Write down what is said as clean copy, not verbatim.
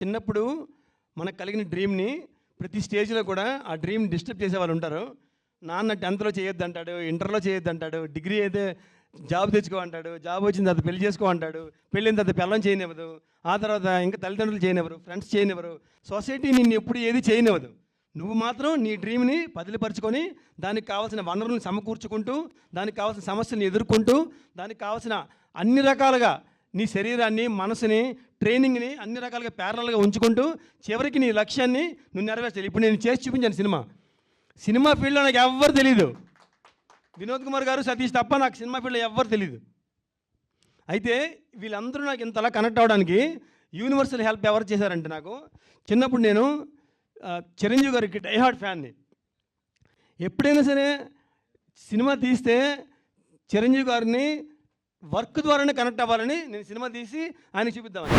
చిన్నప్పుడు మనకు కలిగిన డ్రీమ్ని ప్రతి స్టేజ్లో కూడా ఆ డ్రీమ్ డిస్టర్బ్ చేసే వాళ్ళు ఉంటారు. నాన్న 10th చేయొద్దు అంటాడు, ఇంటర్లో చేయొద్దు అంటాడు, డిగ్రీ అయితే జాబ్ తెచ్చుకో అంటాడు, జాబ్ వచ్చిన తర్వాత పెళ్లి చేసుకో అంటాడు, పెళ్ళిన తర్వాత పిల్లని చేయనివ్వదు, ఆ తర్వాత ఇంకా తల్లిదండ్రులు చేయనివ్వరు, ఫ్రెండ్స్ చేయనివ్వరు, సొసైటీ నిన్ను ఎప్పుడు ఏది చేయనివ్వదు. నువ్వు మాత్రం నీ డ్రీమ్ని బదిలిపరుచుకొని దానికి కావాల్సిన వనరులను సమకూర్చుకుంటూ, దానికి కావాల్సిన సమస్యలను ఎదుర్కొంటూ, దానికి కావాల్సిన అన్ని రకాలుగా నీ శరీరాన్ని, మనసుని, ట్రైనింగ్ని అన్ని రకాలుగా ప్యారలల్గా ఉంచుకుంటూ చివరికి నీ లక్ష్యాన్ని నువ్వు నెరవేర్చాలి. ఇప్పుడు నేను చేసి చూపించాను సినిమా ఫీల్డ్లో నాకు ఎవ్వరు తెలీదు. వినోద్ కుమార్ గారు, సతీష్ తప్ప నాకు సినిమా ఫీల్డ్లో ఎవ్వరు తెలీదు. అయితే వీళ్ళందరూ నాకు ఇంతలా కనెక్ట్ అవ్వడానికి యూనివర్సల్ హెల్ప్ ఎవరు చేశారంటే, నాకు చిన్నప్పుడు నేను చిరంజీవి గారికి డైహార్డ్ ఫ్యాన్ని. ఎప్పుడైనా సరే సినిమా తీస్తే చిరంజీవి గారిని వర్క్ ద్వారానే కనెక్ట్ అవ్వాలని నేను సినిమా తీసి ఆయనకి చూపిద్దామని.